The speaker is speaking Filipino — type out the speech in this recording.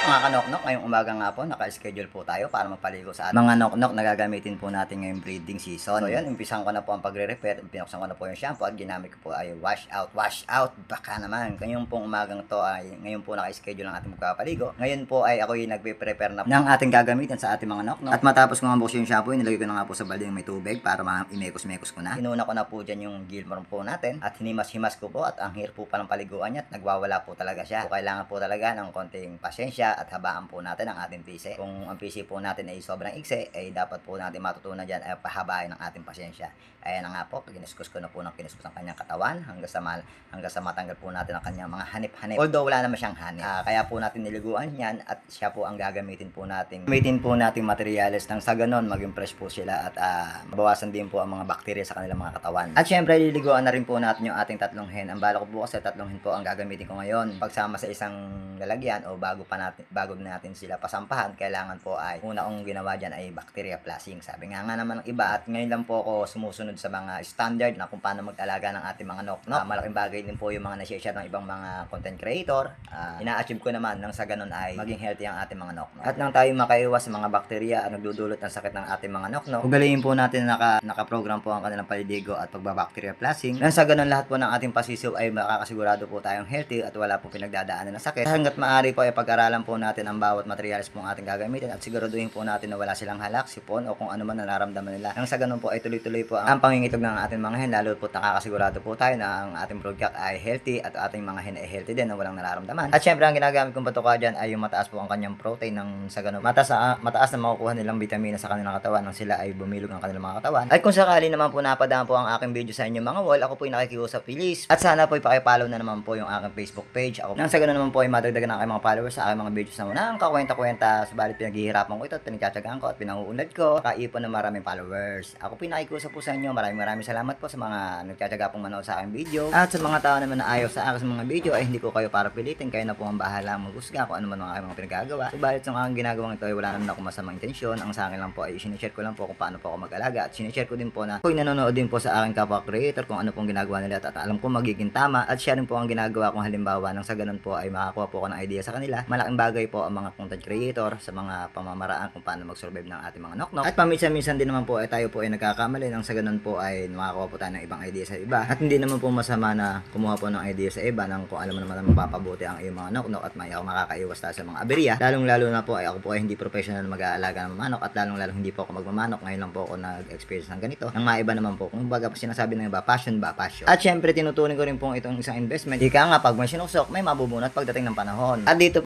Mga kanoknok, ngayong umaga nga po, naka-schedule po tayo para magpaligo sa ating mga noknok na gagamitin po natin ngayong breeding season. So yan, umpisan ko na po ang pagre-repair, pinuksan ko na po yung shampoo at ginamit ko po ay wash out. Baka naman, ngayong pong umagang to ay, ngayon po naka-schedule ang ating magpapaligo. Ngayon po ay ako yung nagpe-prepare na ng ating gagamitin sa ating mga noknok. At matapos ko nga buksan yung shampoo, nilagay ko na nga po sa balde yung may tubig para imekos-mekos ko na. Inuna ko na po dyan yung gilmore po natin at hinimas-himas ko po at ang hirap po pa ng paliguan niya at nagwawala po talaga siya. So kailangan po talaga ng konting pasyensya at habaan po natin ang ating PC. Kung ang PC po natin ay sobrang iksi, ay dapat po natin matutunan dyan ay pahabain ang ating pasyensya. Ayan na nga po, kiniskus ko na po ng kiniskus ang kanyang katawan hanggang sa matanggal po natin ang kanyang mga hanip-hanip. Although wala naman siyang hanip. Kaya po natin niliguan yan at siya po ang gagamitin po natin. Gamitin po nating materials nang sa ganon maging fresh po sila at mabawasan din po ang mga bakterya sa kanilang mga katawan. At syempre liliguan na rin po natin yung ating tatlong hen. Ang bala ko po kasi tatlong hen po ang gagamitin ko ngayon. Pagsama sa isang lalagyan o bago natin sila pasampahan, kailangan po ay una kong ginawa dyan ay bacteria flushing. Sabi nga naman ng iba at ngayon lang po ako sumusunod sa mga standard na kung paano mag-alaga ng ating mga noknok. Malaking bagay din po yung mga nasi-share ng ibang mga content creator. Ina-achieve ko naman nang sa ganun ay maging healthy ang ating mga noknok. At nang tayo makaiwas sa mga bakterya at nagdudulot ng sakit ng ating mga noknok, ugaliin po natin na naka-program po ang kanilang paliligo at pagbabacteria flushing. Nang sa ganun lahat po ng ating pasisiw ay makakasigurado po tayong healthy at wala po pinagdadaanan ng sakit. Hanggat maaari po ay pag-aralan po natin ang bawat materials po ang ating gagamitin at siguraduhin po natin na wala silang halak, sipon o kung ano man na nararamdaman nila. Nang sa ganun po ay tuloy-tuloy po ang pangingitog ng ating mga hen, lalo po nakakasigurado po tayo na ang ating product ay healthy at ating mga hen ay healthy din na walang nararamdaman. At syempre ang ginagamit kong patuka dyan ay yung mataas po ang kanyang protein ng sa ganun. Mataas na makukuha nilang vitamina sa kanilang katawan nang sila ay bumilog ang kanilang mga katawan. At kung sakali naman po napadaan po ang aking video sa inyo mga wall, ako po ay nakikiusap please. At sana po ay pakipollow na naman po yung aking Facebook page. Ako nang sa ganun naman po ay madagdagan ang aking mga followers sa aking mga videos na muna. Ang kakwenta-kwenta, subalit pinaghihirapan ko ito at pinagtsatsagaan ko at pinanguunlad ko. Kaipon ng maraming followers. Ako po ay nakikiusap po sa inyo. Maraming salamat po sa mga nagtsatsaga pong manood sa aking video. At sa mga tao naman na ayaw sa aking mga video ay hindi ko kayo para pilitin. Kayo na po ang bahala maghusga kung ano man ang aking mga pinagagawa. Subalit yung aking ginagawang ito ay wala naman ako masamang intensyon. Ang sa akin lang po ay sinishare ko lang po kung paano po ako mag-alaga at sinishare ko din po na kung nanonood din po sa aking kapwa creator kung ano pong ginagawa nila at alam ko magiging tama at share rin po ang ginagawa kong halimbawa nang sa ganun po ay makakuha po ako ng idea sa kanila. Malaking bagay po ang mga content creator sa mga pamamaraan kung paano mag-survive ng ating mga noknok. At paminsan-minsan din naman po ay tayo po ay nagkakamali nang sa ganun po ay makakuha po tayo ng ibang idea sa iba. At hindi naman po masama na kumuha po ng idea sa iba nang kung alam mo naman na mapapabuti ang iyong mga noknok at may ako makakaiwas tayo sa mga aberya. Lalong-lalo na po ay ako po ay hindi professional na mag-aalaga ng manok at lalong-lalo hindi po ako magmamanok. Ngayon lang po ako nag-experience ng ganito. Nang maiba naman po kung baga sinasabi ng iba, passion ba? Passion. At syempre tinuturing ko rin po itong isang investment. Ika nga pag may sinusok, may mabubunot pagdating ng panahon. At dito